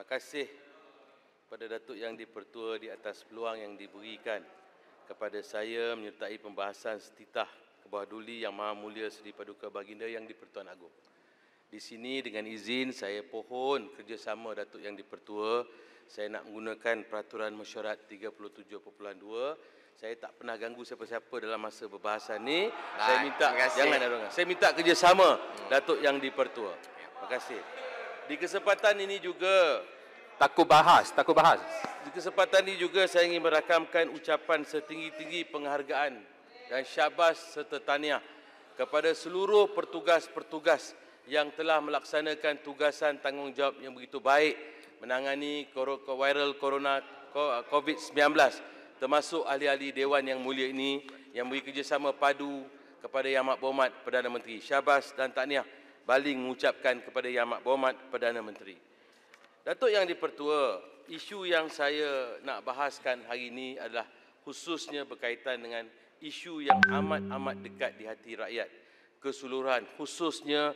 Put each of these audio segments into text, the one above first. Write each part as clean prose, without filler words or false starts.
Terima kasih kepada Datuk Yang di-Pertua di atas peluang yang diberikan kepada saya menyertai pembahasan setitah Kebawah Duli Yang Maha Mulia Seri Paduka Baginda Yang di-Pertuan Agong. Di sini dengan izin saya pohon kerjasama Datuk Yang di-Pertua, saya nak menggunakan peraturan mesyuarat 37.2. Saya tak pernah ganggu siapa-siapa dalam masa perbahasan ni. Saya minta saya minta kerjasama Datuk Yang di-Pertua. Terima kasih. Di kesempatan ini juga Takut bahas. Di kesempatan ini juga saya ingin merakamkan ucapan setinggi-tinggi penghargaan dan syabas serta tahniah kepada seluruh pertugas-pertugas yang telah melaksanakan tugasan tanggungjawab yang begitu baik menangani viral corona COVID-19, termasuk ahli-ahli Dewan Yang Mulia ini yang beri kerjasama padu kepada Yang Amat Berhormat Perdana Menteri. Syabas dan tahniah baling mengucapkan kepada Yang Amat Berhormat Perdana Menteri. Datuk Yang di-Pertua, isu yang saya nak bahaskan hari ini adalah khususnya berkaitan dengan isu yang amat-amat dekat di hati rakyat keseluruhan, khususnya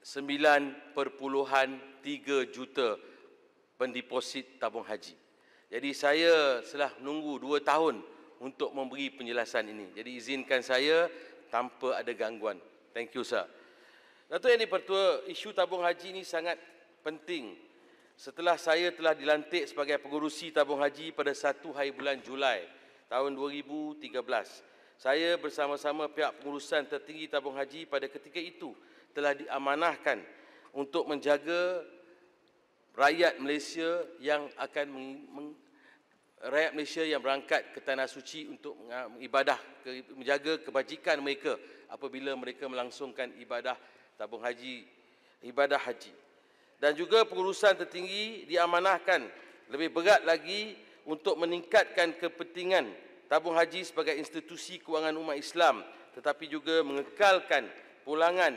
9.3 juta pendeposit tabung haji. Jadi saya telah menunggu 2 tahun untuk memberi penjelasan ini. Jadi izinkan saya tanpa ada gangguan. Thank you, sir. Datuk Yang di-Pertua, isu tabung haji ini sangat penting. Setelah saya telah dilantik sebagai pengurusi tabung haji pada 1 hari bulan Julai tahun 2013, saya bersama-sama pihak pengurusan tertinggi tabung haji pada ketika itu telah diamanahkan untuk menjaga rakyat Malaysia yang rakyat Malaysia yang berangkat ke Tanah Suci untuk ibadah, menjaga kebajikan mereka apabila mereka melangsungkan ibadah tabung haji, ibadah haji. Dan juga pengurusan tertinggi diamanahkan lebih berat lagi untuk meningkatkan kepentingan tabung haji sebagai institusi kewangan umat Islam, tetapi juga mengekalkan pulangan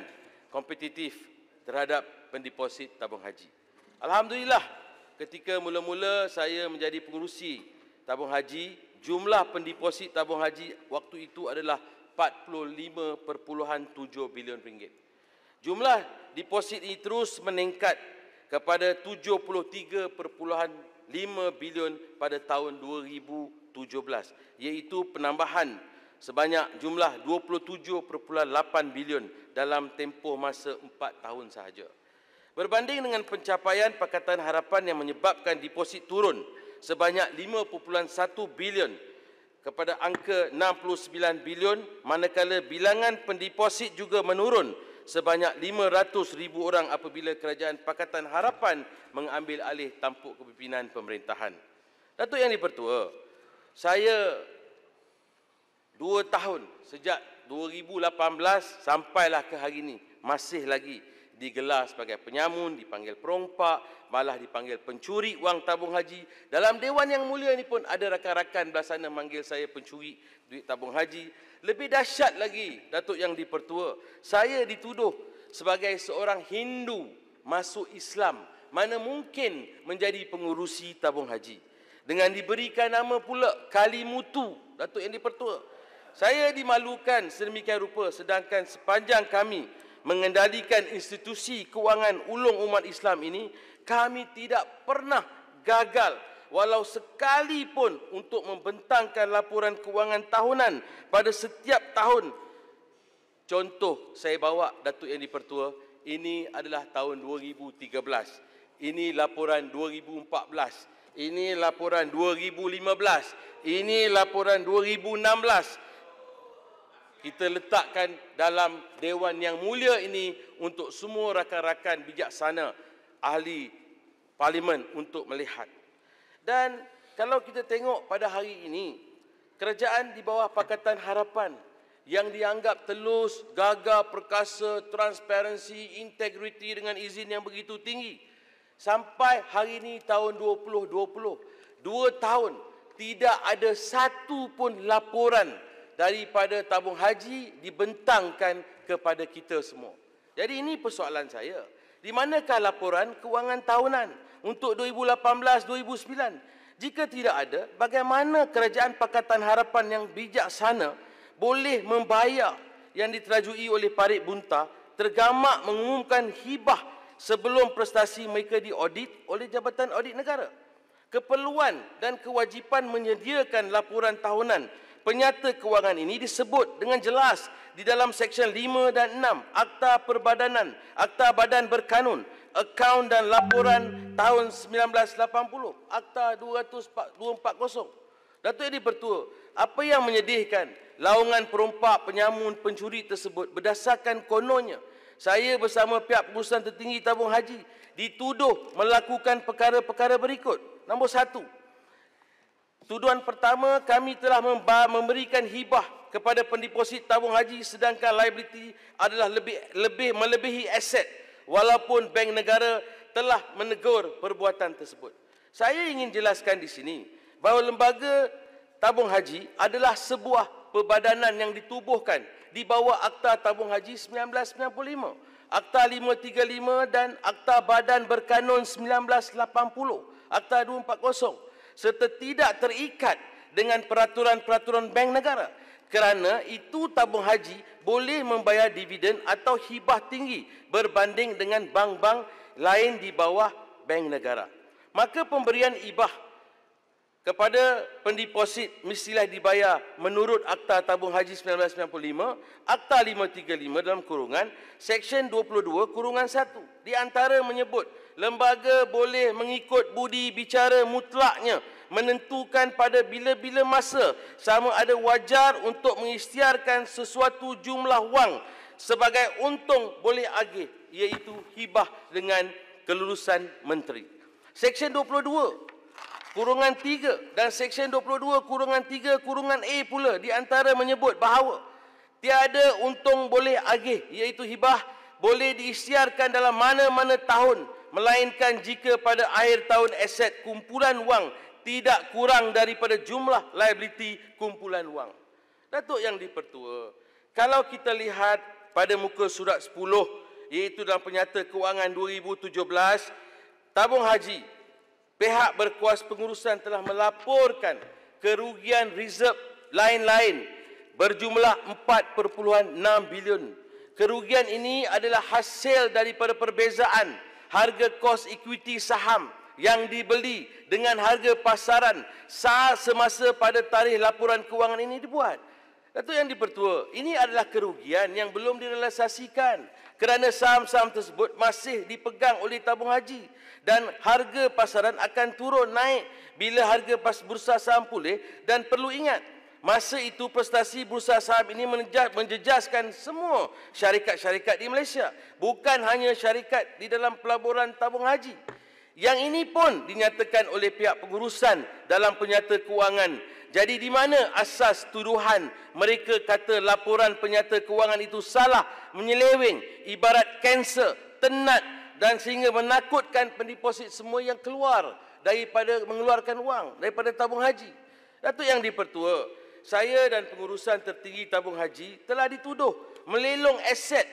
kompetitif terhadap pendeposit tabung haji. Alhamdulillah, ketika mula-mula saya menjadi pengurusi tabung haji, jumlah pendeposit tabung haji waktu itu adalah 45.7 bilion ringgit. Jumlah deposit ini terus meningkat kepada 73.5 bilion pada tahun 2017, iaitu penambahan sebanyak jumlah 27.8 bilion dalam tempoh masa 4 tahun sahaja. Berbanding dengan pencapaian Pakatan Harapan yang menyebabkan deposit turun sebanyak 5.1 bilion kepada angka 69 bilion, manakala bilangan pendeposit juga menurun sebanyak 500,000 orang apabila Kerajaan Pakatan Harapan mengambil alih tampuk kepimpinan pemerintahan. Datuk Yang di-Pertua, saya 2 tahun sejak 2018 sampailah ke hari ini masih lagi digelar sebagai penyamun, dipanggil perompak, malah dipanggil pencuri wang tabung haji. Dalam Dewan Yang Mulia ini pun ada rakan-rakan belah sana manggil saya pencuri duit tabung haji. Lebih dahsyat lagi, Datuk Yang di-Pertua, saya dituduh sebagai seorang Hindu masuk Islam, mana mungkin menjadi pengurusi tabung haji. Dengan diberikan nama pula Kalimutu, Datuk Yang di-Pertua. Saya dimalukan sedemikian rupa, sedangkan sepanjang kami mengendalikan institusi kewangan ulung umat Islam ini, kami tidak pernah gagal walau sekali pun untuk membentangkan laporan kewangan tahunan pada setiap tahun. Contoh saya bawa, Datuk Yang di-Pertua, ini adalah tahun 2013. Ini laporan 2014. Ini laporan 2015. Ini laporan 2016. Kita letakkan dalam Dewan Yang Mulia ini untuk semua rakan-rakan bijaksana ahli parlimen untuk melihat. Dan kalau kita tengok pada hari ini, kerajaan di bawah Pakatan Harapan yang dianggap telus, gagah, perkasa, transparansi, integriti dengan izin yang begitu tinggi. Sampai hari ini tahun 2020, 2 tahun, tidak ada satu pun laporan daripada tabung haji dibentangkan kepada kita semua. Jadi ini persoalan saya. Di manakah laporan kewangan tahunan untuk 2018-2009? Jika tidak ada, bagaimana Kerajaan Pakatan Harapan yang bijaksana boleh membayar yang diterajui oleh Parit Bunta tergamak mengumumkan hibah sebelum prestasi mereka diaudit oleh Jabatan Audit Negara. Keperluan dan kewajipan menyediakan laporan tahunan penyata kewangan ini disebut dengan jelas di dalam Seksyen 5 dan 6 Akta Perbadanan, Akta Badan Berkanun, Akaun dan Laporan tahun 1980, Akta 240. Datuk Yang di-Pertua, apa yang menyedihkan, laungan perompak, penyamun, pencuri tersebut berdasarkan kononnya saya bersama pihak pengurusan tertinggi tabung haji dituduh melakukan perkara-perkara berikut. Nombor 1. Tuduhan pertama, kami telah memberikan hibah kepada pendeposit tabung haji sedangkan liability adalah melebihi aset walaupun bank negara telah menegur perbuatan tersebut. Saya ingin jelaskan di sini bahawa lembaga tabung haji adalah sebuah perbadanan yang ditubuhkan di bawah Akta Tabung Haji 1995, Akta 535 dan Akta Badan Berkanun 1980, Akta 240, serta tidak terikat dengan peraturan-peraturan bank negara. Kerana itu tabung haji boleh membayar dividen atau hibah tinggi berbanding dengan bank-bank lain di bawah bank negara. Maka pemberian hibah kepada pendeposit mestilah dibayar menurut Akta Tabung Haji 1995, Akta 535 dalam kurungan, Seksyen 22 kurungan 1. Di antara menyebut, lembaga boleh mengikut budi bicara mutlaknya menentukan pada bila-bila masa sama ada wajar untuk mengisytiharkan sesuatu jumlah wang sebagai untung boleh agih, iaitu hibah dengan kelulusan menteri. Seksyen 22 kurungan 3 dan Seksyen 22 kurungan 3 kurungan A pula di antara menyebut bahawa tiada untung boleh agih, iaitu hibah boleh diisytiharkan dalam mana-mana tahun melainkan jika pada akhir tahun aset kumpulan wang tidak kurang daripada jumlah liability kumpulan wang. Datuk Yang di-Pertua, kalau kita lihat pada muka surat 10 iaitu dalam penyata kewangan 2017, tabung haji pihak berkuasa pengurusan telah melaporkan kerugian reserve lain-lain berjumlah 4.6 bilion. Kerugian ini adalah hasil daripada perbezaan harga kos equity saham yang dibeli dengan harga pasaran semasa pada tarikh laporan kewangan ini dibuat. Datuk Yang di-Pertua, ini adalah kerugian yang belum direalisasikan kerana saham-saham tersebut masih dipegang oleh tabung haji dan harga pasaran akan turun naik bila harga bursa saham pulih. Dan perlu ingat, masa itu prestasi bursa saham ini menjejaskan semua syarikat-syarikat di Malaysia, bukan hanya syarikat di dalam pelaburan tabung haji. Yang ini pun dinyatakan oleh pihak pengurusan dalam penyata kewangan. Jadi di mana asas tuduhan mereka kata laporan penyata kewangan itu salah, menyeleweng, ibarat kanser, tenat dan sehingga menakutkan pendeposit semua yang keluar daripada mengeluarkan wang daripada tabung haji. Datuk Yang di-Pertua, saya dan pengurusan tertinggi tabung haji telah dituduh melelong aset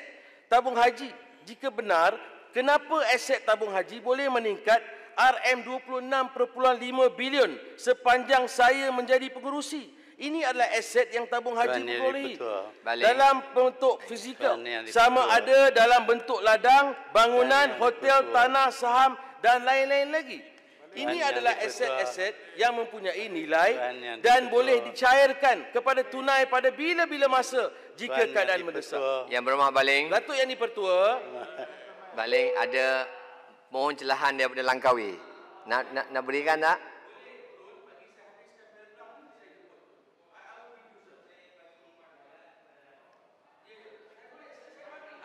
tabung haji. Jika benar, kenapa aset tabung haji boleh meningkat RM26.5 bilion sepanjang saya menjadi pengerusi? Ini adalah aset yang tabung haji perolehi dalam bentuk fizikal, sama ada dalam bentuk ladang, bangunan, hotel, tanah, saham dan lain-lain lagi. Ini adalah aset-aset yang mempunyai nilai dan boleh dicairkan kepada tunai pada bila-bila masa jika keadaan mendesak. Yang Berhormat Baling. Datuk Yang di-Pertua, Baling, ada mohon celahan daripada Langkawi. Nak berikan tak?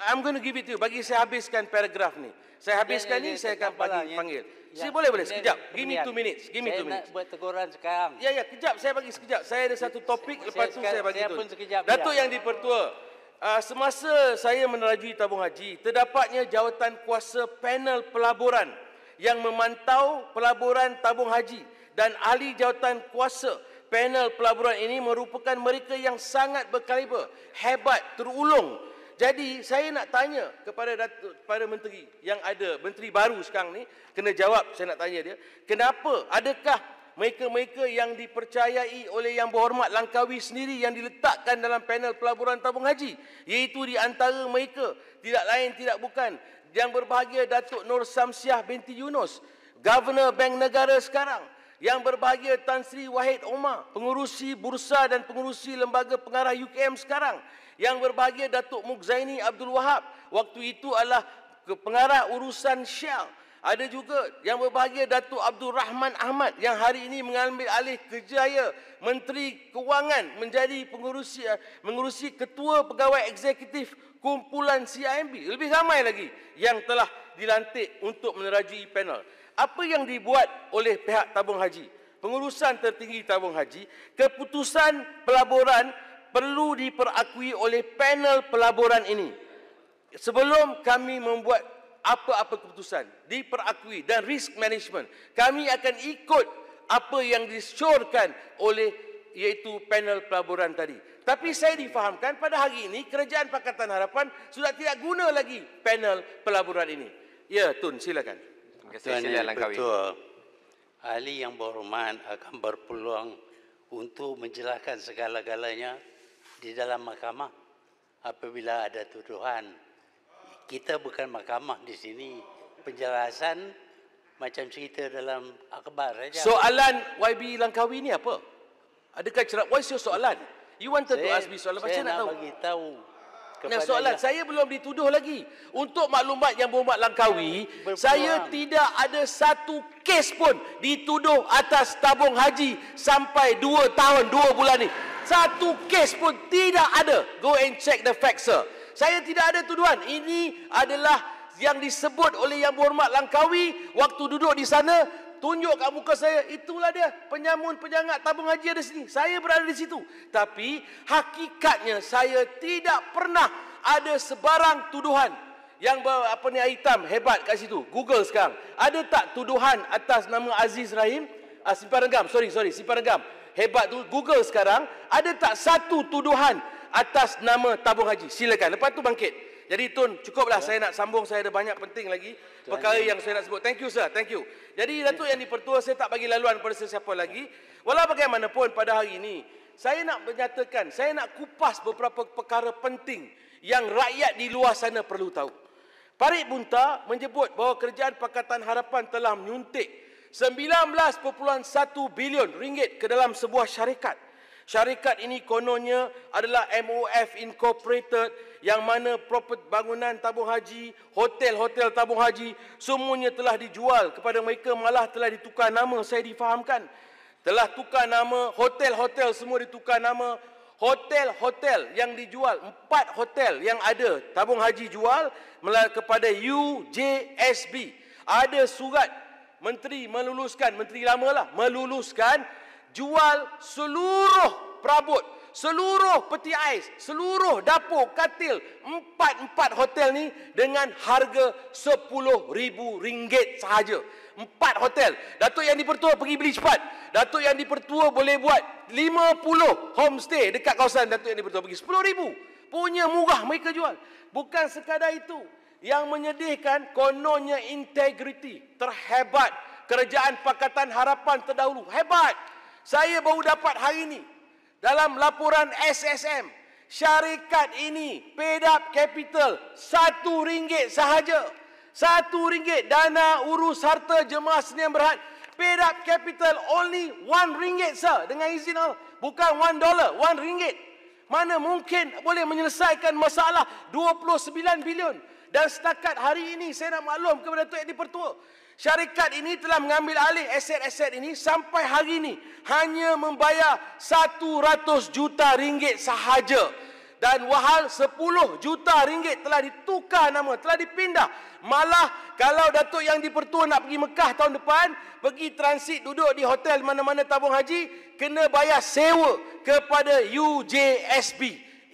I'm going to give it to you. Bagi saya habiskan paragraf ni. Saya habiskan ni, saya akan panggil. Saya boleh sekejap. Give me 2 minutes. Give me 2 minutes. Saya nak buat teguran sekarang. Ya, kejap. Saya bagi sekejap. Saya ada satu topik, lepas tu saya bagi saya tu. pun sekejap, Datuk ya. Yang di-Pertua, semasa saya menerajui tabung haji, terdapatnya jawatan kuasa panel pelaburan yang memantau pelaburan tabung haji, dan ahli jawatan kuasa panel pelaburan ini merupakan mereka yang sangat berkaliber, hebat, terulung. Jadi saya nak tanya kepada menteri yang ada, menteri baru sekarang ni, kena jawab. Saya nak tanya dia, kenapa, adakah mereka-mereka yang dipercayai oleh Yang Berhormat Langkawi sendiri yang diletakkan dalam panel pelaburan tabung haji, iaitu di antara mereka tidak lain tidak bukan Yang berbahagia Datuk Nur Samsiah binti Yunus, Governor Bank Negara sekarang. Yang berbahagia Tan Sri Wahid Omar, pengurusi bursa dan pengurusi lembaga pengarah UKM sekarang. Yang berbahagia Datuk Mukzaini Abdul Wahab, waktu itu adalah pengarah urusan Shell. Ada juga yang berbahagia Datuk Abdul Rahman Ahmad yang hari ini mengambil alih kerjaya Menteri Kewangan menjadi mengurusi Ketua Pegawai Eksekutif Kumpulan CIMB. Lebih ramai lagi yang telah dilantik untuk menerajui panel. Apa yang dibuat oleh pihak tabung haji? Pengurusan tertinggi tabung haji, keputusan pelaburan perlu diperakui oleh panel pelaburan ini. Sebelum kami membuat apa-apa keputusan, diperakui dan risk management, kami akan ikut apa yang disyorkan oleh iaitu panel pelaburan tadi. Tapi saya difahamkan pada hari ini Kerajaan Pakatan Harapan sudah tidak guna lagi panel pelaburan ini. Ya, Tun, silakan. Terima kasih. Sila Langkawi. Betul. Ahli yang berhormat akan berpeluang untuk menjelaskan segala-galanya di dalam mahkamah apabila ada tuduhan. Kita bukan mahkamah di sini. Penjelasan macam cerita dalam akhbar saja. Soalan YB Langkawi ni apa? Adakah cerita? What's your soalan? You wanted to ask me soalan. Macam nak tahu? bagi tahu. Yang soalan, saya belum dituduh lagi. Untuk maklumat yang berhormat Langkawi, saya tidak ada satu kes pun dituduh atas tabung haji sampai 2 tahun 2 bulan ni. Satu kes pun tidak ada. Go and check the facts, sir. Saya tidak ada tuduhan. Ini adalah yang disebut oleh Yang Berhormat Langkawi waktu duduk di sana. Tunjuk kat muka saya, itulah dia penyamun penjangat tabung haji ada sini. Saya berada di situ. Tapi hakikatnya saya tidak pernah ada sebarang tuduhan yang hitam hebat kat situ. Google sekarang. Ada tak tuduhan atas nama Aziz Rahim? Simpan Renggam, Simpan Renggam. Hebat tu, Google sekarang. Ada tak satu tuduhan atas nama tabung haji? Silakan. Lepas tu bangkit. Jadi Tun, cukuplah saya nak sambung. Saya ada banyak penting lagi perkara yang saya nak sebut. Thank you, sir. Thank you. Jadi Datuk Yang di-Pertua, saya tak bagi laluan pada sesiapa lagi. Walau bagaimanapun pada hari ini, saya nak menyatakan, saya nak kupas beberapa perkara penting yang rakyat di luar sana perlu tahu. Parit Bunta menyebut bahawa Kerajaan Pakatan Harapan telah menyuntik 19.1 bilion ringgit ke dalam sebuah syarikat. Syarikat ini kononnya adalah MOF Incorporated yang mana bangunan tabung haji, hotel-hotel tabung haji semuanya telah dijual kepada mereka, malah telah ditukar nama. Saya difahamkan telah tukar nama, hotel-hotel semua ditukar nama. Hotel-hotel yang dijual, 4 hotel yang ada tabung haji jual kepada UJSB. Ada surat menteri meluluskan, menteri lama lah, meluluskan jual seluruh perabot, seluruh peti ais, seluruh dapur, katil, 4 hotel ni dengan harga RM10,000 sahaja. 4 hotel. Datuk Yang di-Pertua pergi beli cepat. Datuk Yang di-Pertua boleh buat 50 homestay dekat kawasan Datuk Yang di-Pertua pergi. RM10,000. Punya murah mereka jual. Bukan sekadar itu. Yang menyedihkan, kononnya integriti terhebat Kerajaan Pakatan Harapan terdahulu. Hebat. Saya baru dapat hari ini dalam laporan SSM, syarikat ini paid up capital RM1 sahaja. RM1 dana urus harta jemaah Sdn Bhd. Paid up capital only RM1, sir. Dengan izin Allah. Bukan $1, RM1. Mana mungkin boleh menyelesaikan masalah 29 bilion. Dan setakat hari ini saya nak maklum kepada Datuk Yang di-Pertua, syarikat ini telah mengambil alih aset-aset ini sampai hari ini hanya membayar RM100 juta sahaja. Dan wahal RM10 juta telah ditukar nama, telah dipindah. Malah kalau Datuk Yang di-Pertua nak pergi Mekah tahun depan, pergi transit duduk di hotel mana-mana tabung haji, kena bayar sewa kepada UJSB.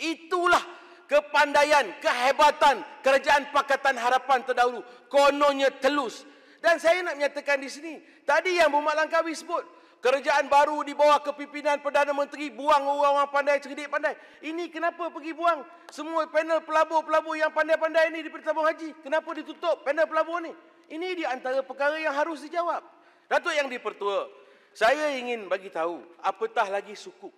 Itulah kepandaian, kehebatan Kerajaan Pakatan Harapan terdahulu. Kononnya telus. Dan saya nak menyatakan di sini, tadi Yang Berhormat Langkawi sebut, kerajaan baru di bawah kepimpinan Perdana Menteri buang orang-orang pandai, cerdik pandai. Ini kenapa pergi buang semua panel pelabur-pelabur yang pandai-pandai ini di tabung haji? Kenapa ditutup panel pelabur ni? Ini di antara perkara yang harus dijawab. Datuk Yang di-Pertua, saya ingin bagi tahu, apatah lagi sukuk.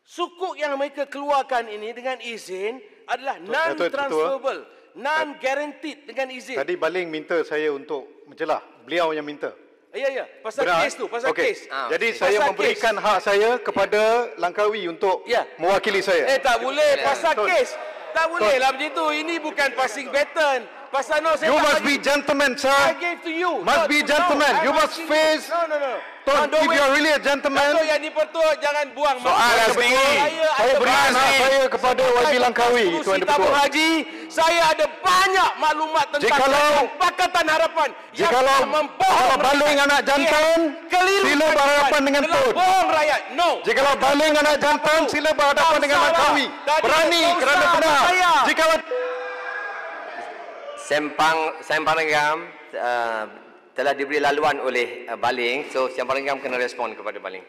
Sukuk yang mereka keluarkan ini dengan izin adalah non-transferable. non-guaranteed dengan izin. Tadi Baling minta saya untuk mencelah. Beliau yang minta. Ya, pasal Benar? kes tu, pasal Okey. kes. Jadi Pasal saya kes. memberikan hak saya kepada Langkawi untuk Ya. mewakili saya. Tak boleh pasal Betul. kes. Tak boleh lah macam tu. Ini bukan passing baton. Pasal no, saya You tak must bagi. be gentleman, I sir. gave to you. Must Not be to- gentleman. no, You I'm must asking face- No. Don't, Don't if you are really a Datuk gentleman, yang dipertua jangan buang Soal masa. SPE. Saya berikan hak saya kepada YB Langkawi, Tuan Tabung Dipertua. Haji, saya ada banyak maklumat tentang Jikalau- Pakatan Harapan yang Jikalau membohong Baling anak jantan, keliru sila berhadapan dengan telah Tun. bohong rakyat. No. Jikalau Baling anak jantan, sila berhadapan dengan Tak usah Langkawi. lah. Tadi Berani tak kerana usah benar. saya. Jikalau Sempang Renggam telah diberi laluan oleh Baling. So Sempang Renggam kena respon kepada Baling.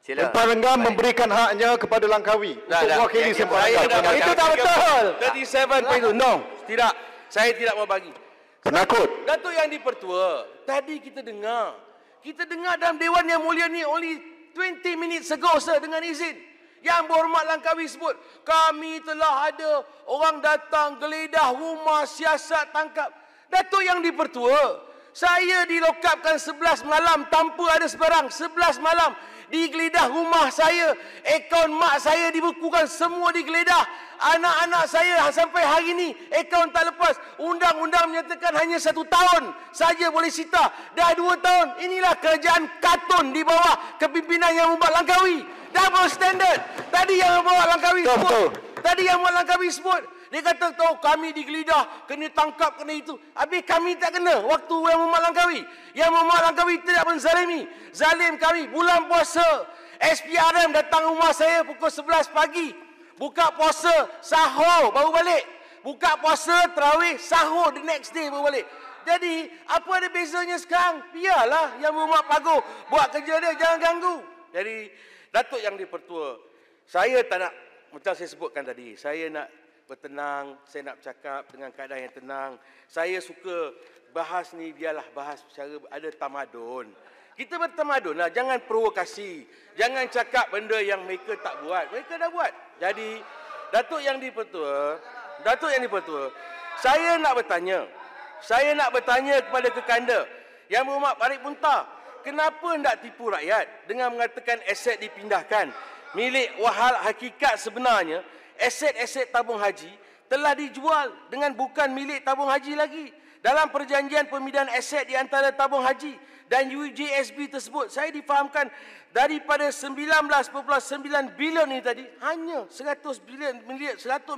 Sila. Sempang Renggam memberikan haknya kepada Langkawi untuk mewakili Sempang Renggam. Itu tak betul. 37.2. No, tidak. Saya tidak mau bagi. Penakut. Datuk Yang Dipertua, tadi kita dengar dalam Dewan Yang Mulia ni only 20 minutes ago, sir, dengan izin. Yang Berhormat Langkawi sebut, kami telah ada orang datang geledah rumah, siasat, tangkap. Datuk Yang Dipertua, saya dilokapkan 11 malam tanpa ada sebarang. 11 malam digeledah rumah saya, akaun mak saya dibekukan, semua digeledah. Anak-anak saya sampai hari ini akaun tak lepas. Undang-undang menyatakan hanya 1 tahun saja boleh sita. Dah 2 tahun. Inilah kerajaan katun di bawah kepimpinan Yang Berhormat Langkawi. Double standard. Tadi Yang Berhormat Langkawi sebut. Tadi Yang Berhormat Langkawi sebut. Dia kata, tahu kami digeledah, kena tangkap, kena itu. Habis kami tak kena waktu Yang Berhormat Langkawi. Yang Berhormat Langkawi tidak menzalimi. Zalim kami. Bulan puasa, SPRM datang rumah saya pukul 11 pagi. Buka puasa, sahur, baru balik. Buka puasa, tarawih, sahur, the next day baru balik. Jadi, apa ada bezanya sekarang? Biarlah Yang Berhormat Paguh buat kerja dia, jangan ganggu. Jadi, Datuk Yang Dipertua, saya tak nak, macam saya sebutkan tadi, saya nak bertenang, saya nak bercakap dengan keadaan yang tenang. Saya suka bahas ni, biarlah bahas secara ada tamadun. Kita bertamadun lah, jangan provokasi. Jangan cakap benda yang mereka tak buat. Mereka dah buat. Jadi, Datuk Yang Dipertua, saya nak bertanya kepada kekanda, Yang Berhormat Parik Muntah, kenapa hendak tipu rakyat dengan mengatakan aset dipindahkan? Milik wahal hakikat sebenarnya, aset-aset tabung haji telah dijual dengan bukan milik tabung haji lagi. Dalam perjanjian pemindahan aset di antara tabung haji dan UJSB tersebut, saya difahamkan daripada 19.9 bilion ini tadi, hanya 100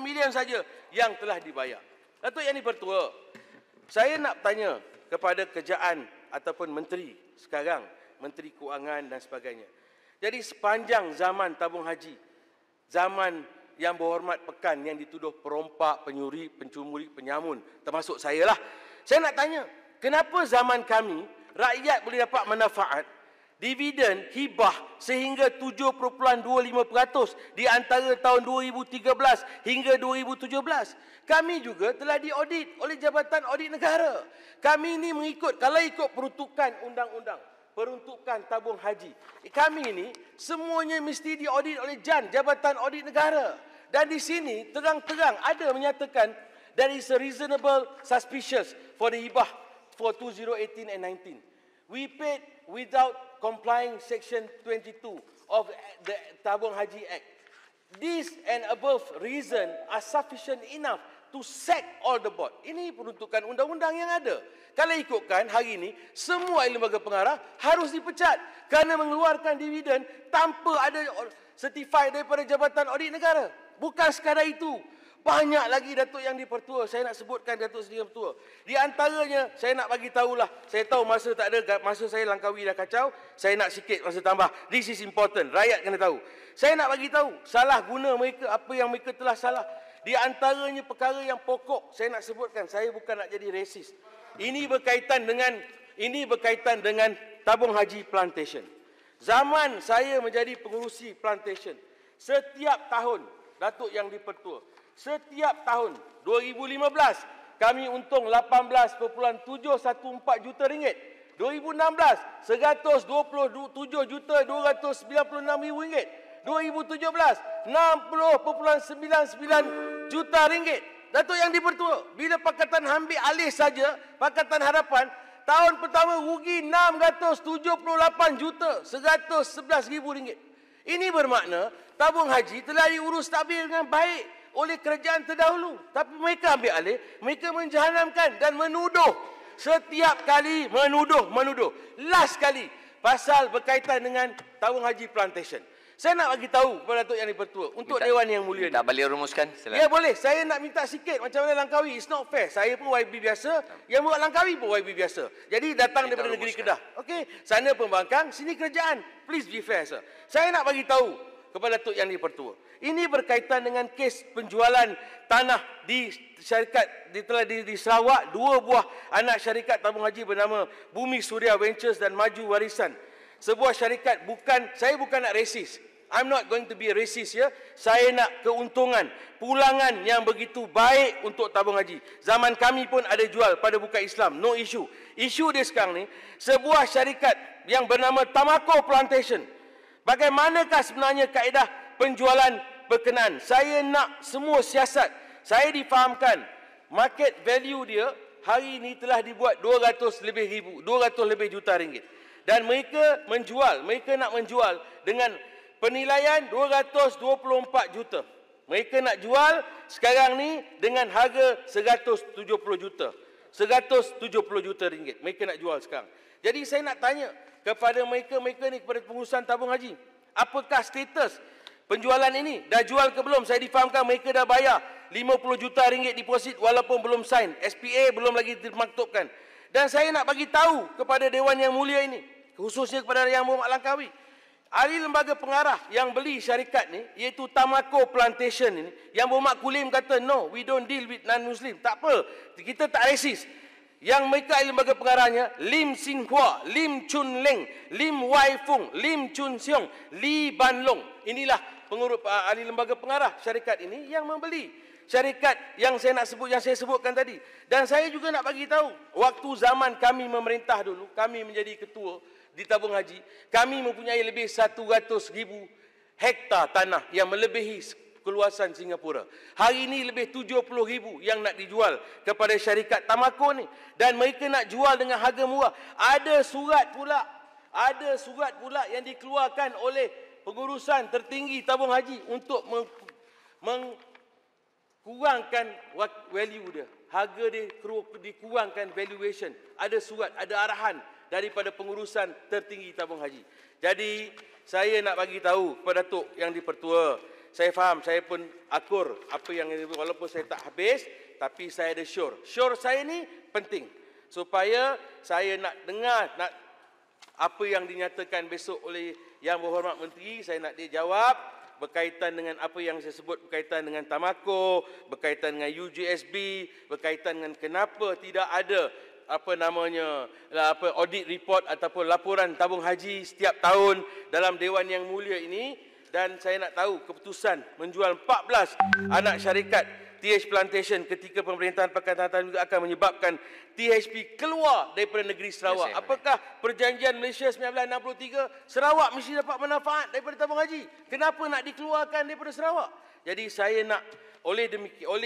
milion saja yang telah dibayar. Datuk Yang Dipertua, saya nak tanya kepada kerajaan ataupun menteri sekarang, Menteri Kewangan dan sebagainya. Jadi sepanjang zaman tabung haji, zaman Yang Berhormat Pekan yang dituduh perompak, penyuri, pencuri, penyamun, termasuk saya lah. Saya nak tanya, kenapa zaman kami rakyat boleh dapat manfaat dividen hibah sehingga 7.25% di antara tahun 2013 hingga 2017. Kami juga telah diaudit oleh Jabatan Audit Negara. Kami ini mengikut, kalau ikut peruntukan undang-undang, peruntukan tabung haji, kami ini semuanya mesti diaudit oleh JAN, Jabatan Audit Negara. Dan di sini terang-terang ada menyatakan there is a reasonable suspicious for the hibah for 2018 and 19. We paid without complying Section 22 of the Tabung Haji Act. This and above reason are sufficient enough to sack all the board. Ini peruntukan undang-undang yang ada. Kalau ikutkan hari ini, semua lembaga pengarah harus dipecat kerana mengeluarkan dividen tanpa ada certified daripada Jabatan Audit Negara. Bukan sekadar itu. Banyak lagi Datuk Yang Dipertua. Saya nak sebutkan Datuk Yang Dipertua. Di antaranya, saya nak bagi tahulah. Saya tahu masa tak ada, masa saya Langkawi dah kacau. Saya nak sikit masa tambah. This is important. Rakyat kena tahu. Saya nak bagi tahu salah guna mereka, apa yang mereka telah salah. Di antaranya perkara yang pokok. Saya nak sebutkan. Saya bukan nak jadi resis. Ini berkaitan dengan tabung haji plantation. Zaman saya menjadi pengurusi plantation, setiap tahun, Datuk Yang Dipertua, setiap tahun 2015 kami untung 18.714 juta ringgit. 2016 127.296,000 ringgit. 2017 60.99 juta ringgit. Datuk Yang di-Pertua, bila Pakatan ambil alih saja, Pakatan Harapan, tahun pertama rugi 678 juta 111 ribu ringgit. Ini bermakna tabung haji telah diurus tadbir dengan baik oleh kerajaan terdahulu. Tapi mereka ambil alih, mereka menjahanamkan dan menuduh. Setiap kali menuduh. Last kali, pasal berkaitan dengan tabung haji plantation. Saya nak bagi tahu kepada Datuk Yang di-Pertua untuk Dewan Yang Mulia minta ni. balik rumuskan. Silakan. Ya boleh, saya nak minta sikit macam mana Langkawi. It's not fair. Saya pun YB biasa, yang buat Langkawi pun YB biasa. Jadi datang minta daripada negeri rumuskan. Kedah. Okey, sana pembangkang, sini kerajaan. Please be fair, sir. Saya nak bagi tahu kepada Datuk Yang di-Pertua. Ini berkaitan dengan kes penjualan tanah di syarikat di Sarawak, 2 buah anak syarikat tabung haji bernama Bumi Suria Ventures dan Maju Warisan. Sebuah syarikat saya bukan nak resis. I'm not going to be a racist ya. Saya nak keuntungan, pulangan yang begitu baik untuk tabung haji. Zaman kami pun ada jual pada bukan Islam, no issue. Isu dia sekarang ni, sebuah syarikat yang bernama Tamako Plantation. Bagaimanakah sebenarnya kaedah penjualan berkenaan? Saya nak semua siasat. Saya difahamkan market value dia hari ini telah dibuat 200 lebih juta ringgit. Dan mereka nak menjual dengan penilaian 224 juta. Mereka nak jual sekarang ni dengan harga 170 juta. 170 juta ringgit. Mereka nak jual sekarang. Jadi saya nak tanya kepada mereka ni, kepada pengurusan tabung haji. Apakah status penjualan ini? Dah jual ke belum? Saya difahamkan mereka dah bayar 50 juta ringgit deposit walaupun belum sign. SPA belum lagi dimaktubkan. Dan saya nak bagi tahu kepada Dewan Yang Mulia ini, khususnya kepada Yang Berhormat Langkawi, ahli lembaga pengarah yang beli syarikat ni, iaitu Tamako Plantation ini, Yang Berhormat Kulim kata, no, we don't deal with non-Muslim. Tak apa, kita tak resis. Yang mereka ahli lembaga pengarahnya, Lim Sin Hua, Lim Chun Leng, Lim Wai Fung, Lim Chun Siong, Li Ban Long. Inilah pengurus ahli lembaga pengarah syarikat ini yang membeli syarikat yang saya sebutkan tadi. Dan saya juga nak bagi tahu, waktu zaman kami memerintah dulu, kami menjadi ketua di tabung haji, kami mempunyai lebih 100,000 hektar tanah yang melebihi keluasan Singapura. Hari ini lebih 70,000 yang nak dijual kepada syarikat Tamako ni, dan mereka nak jual dengan harga murah. Ada surat pula yang dikeluarkan oleh pengurusan tertinggi tabung haji untuk mengkurangkan value dia. Harga dia dikurangkan valuation. Ada surat, ada arahan daripada pengurusan tertinggi tabung haji. Jadi saya nak bagi tahu kepada Datuk Yang di-Pertua, saya faham, saya pun akur apa yang walaupun saya tak habis, tapi saya ada sure saya ni penting supaya saya nak dengar apa yang dinyatakan besok oleh Yang Berhormat Menteri. Saya nak dia jawab berkaitan dengan apa yang saya sebut, berkaitan dengan Tamako, berkaitan dengan UGSB, berkaitan dengan kenapa tidak ada audit report ataupun laporan tabung haji setiap tahun dalam Dewan Yang Mulia ini. Dan saya nak tahu keputusan menjual 14 anak syarikat TH Plantation ketika pemerintahan Pakatan Harapan juga akan menyebabkan THP keluar daripada negeri Sarawak. Apakah perjanjian Malaysia 1963 Sarawak mesti dapat manfaat daripada tabung haji? Kenapa nak dikeluarkan daripada Sarawak? Jadi saya nak oleh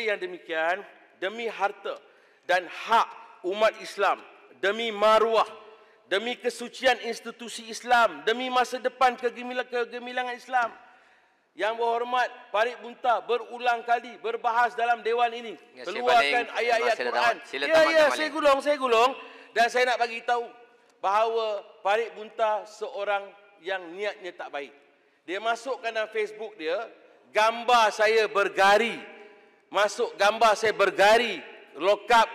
yang demikian, demi harta dan hak umat Islam, demi maruah, demi kesucian institusi Islam, demi masa depan kegemilangan Islam, Yang Berhormat Parit Bunta berulang kali berbahas dalam Dewan ini, keluarkan ayat-ayat Quran. Saya gulung dan saya nak bagi tahu bahawa Parit Bunta seorang yang niatnya tak baik. Dia masukkan dalam Facebook dia gambar saya bergari, lock up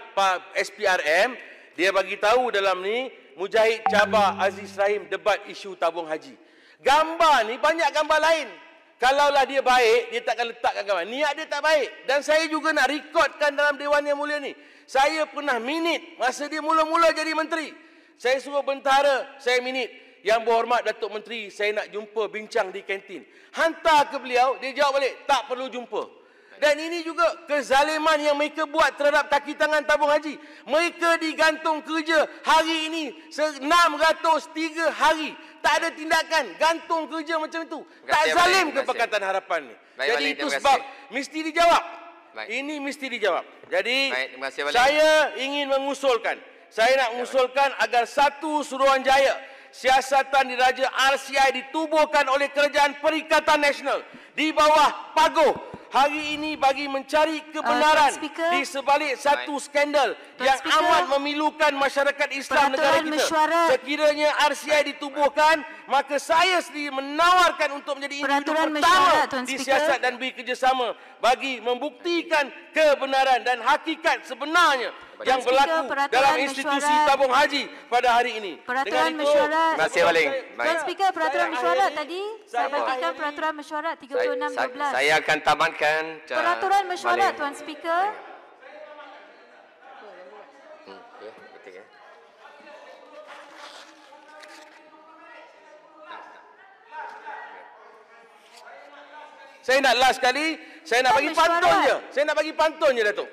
SPRM. Dia bagi tahu dalam ni Mujahid Cabar Aziz Rahim debat isu tabung haji. Gambar ni banyak gambar lain. Kalaulah dia baik, dia takkan letakkan gambar. Niat dia tak baik. Dan saya juga nak rekodkan dalam Dewan Yang Mulia ni. Saya pernah minit masa dia mula-mula jadi menteri. Saya suruh bentara, saya minit, Yang Berhormat Datuk Menteri, saya nak jumpa bincang di kantin. Hantar ke beliau, dia jawab balik, tak perlu jumpa. Dan ini juga kezaliman yang mereka buat terhadap kaki tangan tabung haji. Mereka digantung kerja hari ini 603 hari. Tak ada tindakan, gantung kerja macam itu. Tak zalim ke Pakatan Harapan ni? Jadi itu sebab mesti dijawab. Baik. Ini mesti dijawab. Jadi Baik, terima kasih, Balik. saya ingin mengusulkan, saya nak mengusulkan agar satu Suruhanjaya siasatan diraja RCI ditubuhkan oleh Kerajaan Perikatan Nasional di bawah paguh hari ini bagi mencari kebenaran Tuan Speaker. di sebalik satu skandal Tuan yang Speaker. amat memilukan masyarakat Islam negara Peraturan kita. mesyuarat. Sekiranya RCI ditubuhkan, maka saya sendiri menawarkan untuk menjadi individu Peraturan pertama mesyuarat, Tuan di Speaker. siasat dan bekerjasama bagi membuktikan kebenaran dan hakikat sebenarnya yang Speaker, berlaku peraturan dalam institusi mesyuarat. tabung haji pada hari ini. Peraturan Dengan itu, mesyuarat. Terima kasih, Waling. Tuan Baik. Speaker, peraturan Saya mesyuarat akhiri- tadi saya saya bagikan akhiri- peraturan mesyuarat 36/12. Saya akan tamatkan. Peraturan mesyuarat, Waling. Tuan Speaker. Ya, ketik ya. Saya nak last sekali, saya nak bagi Mesyuarat. pantun je. Saya nak bagi pantun je, Datuk.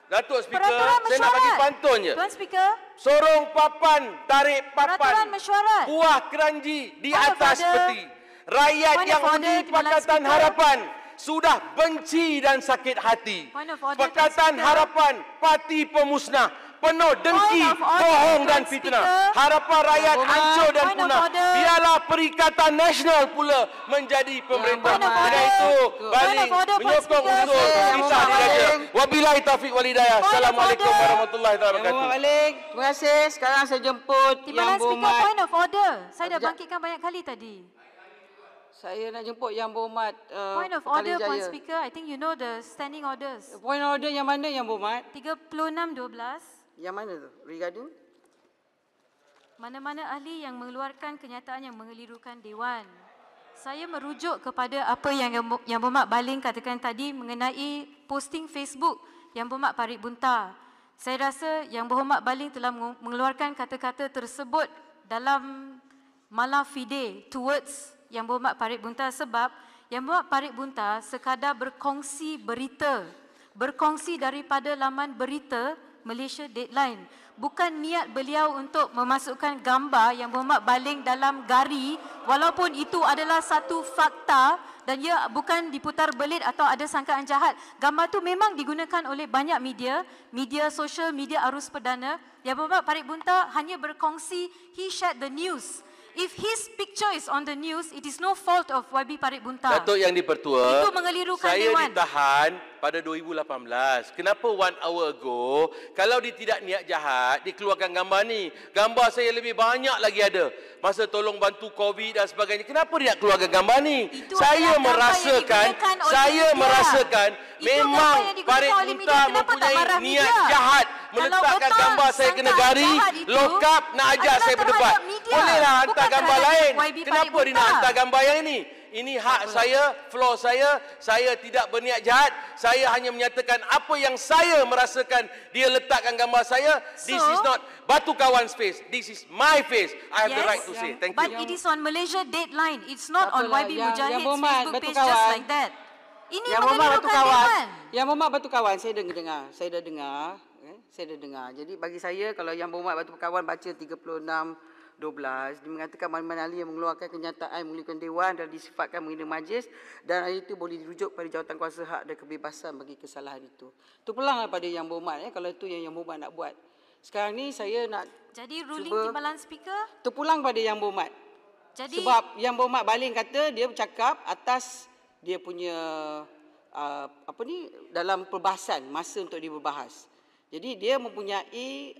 Datuk Speaker, Peraturan saya nak bagi mesyuarat. pantun je. Tuan Speaker, Sorong papan, tarik peraturan papan. mesyuarat. Buah keranji di Point of atas order. peti. Rakyat Point yang of order, undi Timbalan Pakatan Speaker. Harapan sudah benci dan sakit hati. Point of order, Pakatan Tuan Speaker. Harapan, parti pemusnah, penuh dengki, Point of order, bohong dan Tuan fitnah. Speaker. Harapan rakyat hancur dan Point of punah. order. Biarlah Perikatan Nasional pula menjadi pemerintah. Point of Dengan order. itu, Point Balik of order, Tuan menyokong Speaker. usul pemerintah diraja. Wabillahi taufiq wal hidayah. Point of Assalamualaikum order. warahmatullahi Yang Muhammad wabarakatuh. balik. Terima kasih. Sekarang saya jemput Timbalan Yang Speaker, Berhormat. point of order. Saya dah Sekejap. bangkitkan banyak kali tadi. Saya nak jemput Yang Berhormat Point of order, Puan Speaker. I think you know the standing orders. Point of order yang mana Yang Berhormat? 36/12. Yang mana tu? Regarding? Mana-mana ahli yang mengeluarkan kenyataan yang mengelirukan Dewan. Saya merujuk kepada apa yang Yang Berhormat Baling katakan tadi mengenai posting Facebook Yang Berhormat Parit Bunta. Saya rasa Yang Berhormat Baling telah mengeluarkan kata-kata tersebut dalam mala fide towards Yang Berhormat Parit Bunta sebab Yang Berhormat Parit Bunta sekadar berkongsi berita, berkongsi daripada laman berita Malaysia Deadline. Bukan niat beliau untuk memasukkan gambar Yang Berhormat Baling dalam gari walaupun itu adalah satu fakta dan ia bukan diputar belit atau ada sangkaan jahat. Gambar tu memang digunakan oleh banyak media, media sosial, media arus perdana. Yang Berhormat Parit Bunta hanya berkongsi, he shared the news. If his picture is on the news, it is no fault of YB Parit Bunta. Datuk Yang di-Pertua, Itu mengelirukan saya Dewan. ditahan pada 2018. Kenapa 1 hour ago, kalau dia tidak niat jahat, dikeluarkan gambar ni. Gambar saya lebih banyak lagi ada. Masa tolong bantu COVID dan sebagainya. Kenapa dia nak keluarkan gambar ni? Itu Saya adalah gambar yang merasakan, digunakan oleh saya media. merasakan Itu memang gambar yang digunakan Parit oleh media. Bunta Kenapa tak mempunyai marah niat media? jahat. Kalau Meletakkan betul gambar saya kena sangkaan gari, jahat itu lock up, nak ajak adalah saya berdebat. terhadap media, Bolehlah hantar bukan gambar terhadap lain. YB Parit Kenapa dia nak Bunta? hantar gambar yang ini? Ini hak saya, floor saya tidak berniat jahat. Saya hanya menyatakan apa yang saya merasakan dia letakkan gambar saya. This is not Batu Kawan's face. This is my face. I have the right to say. Thank But you. it is on Malaysia Deadline. It's not on Apalah, YB yang Mujahid's Berhormat, Facebook Batu page just Kawan. like that. Ini Yang Berhormat Batu mengelirukan Kawan. Dewan. Yang Berhormat Batu Kawan, saya dah dengar. Saya dah dengar. Jadi bagi saya, kalau Yang Berhormat Batu Kawan baca 36/12, dia mengatakan mana-mana ahli yang mengeluarkan kenyataan mengeluarkan Dewan dan disifatkan menghina majlis dan hari itu boleh dirujuk pada jawatan kuasa hak dan kebebasan bagi kesalahan itu. Itu pelanglah pada Yang Berhormat kalau itu yang Yang Berhormat nak buat. Sekarang ni saya nak Jadi ruling cuba Timbalan Speaker. terpulang pada Yang Berhormat. Jadi Sebab Yang Berhormat Baling kata dia bercakap atas dia punya dalam perbahasan masa untuk dia berbahas. Jadi dia mempunyai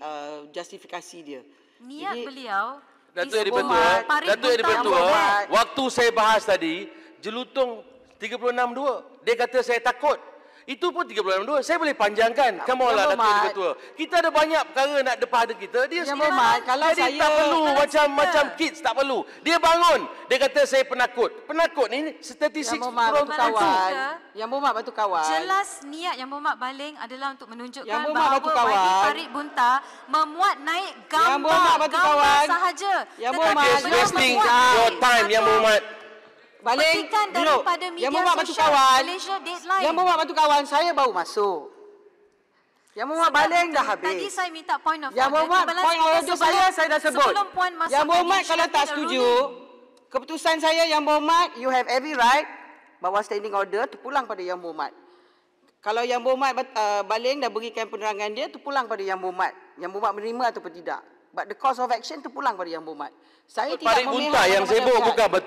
justifikasi dia. niat Jadi, beliau Datuk Yang disebut di-Pertua, Parit Datuk Yang Bunta di-Pertua, Muhammad. waktu saya bahas tadi, jelutong 36.2. Dia kata saya takut. Itu pun 36.2. Saya boleh panjangkan. Come on lah, Datuk Yang di-Pertua. Kita ada banyak perkara nak depan kita. Dia Yang sendiri. Berhormat, kalau Jadi saya- tak perlu Kalau macam kids, tak perlu. Dia bangun. Dia kata saya penakut. Penakut ni statistik Yang Berhormat Batu Timbalan Kawan. Speaker, Yang Berhormat Batu Kawan. jelas niat Yang Berhormat Baling adalah untuk menunjukkan Yang Berhormat bahawa Batu Kawan. YB Parit Bunta memuat naik Yang Berhormat Batu gambar Kawan. sahaja. Yang Tetapi Berhormat- Just beliau wasting memuat your naik time, Yang satu Berhormat. Baling petikan duduk. daripada media Yang Berhormat Batu sosial Kawan. Malaysia Deadline. Yang Berhormat Batu Kawan, saya baru masuk. Yang Berhormat Baling dah habis. Tadi saya minta point of Yang order. Berhormat, Timbalan point of Speaker, order sebelum- saya dah sebut. Sebelum puan masuk Yang Berhormat tadi, kalau Syed tak made a setuju, ruling. keputusan saya Yang Berhormat, you have every right bahawa standing order terpulang pada Yang Berhormat. Kalau Yang Berhormat baling dan berikan penerangan dia, tu pulang pada Yang Berhormat. Yang Berhormat menerima ataupun tidak. But the course of action tu pulang pada Yang Berhormat. Saya tidak Parit memihak Bunta yang mana-mana sibuk pihak. bukan Batu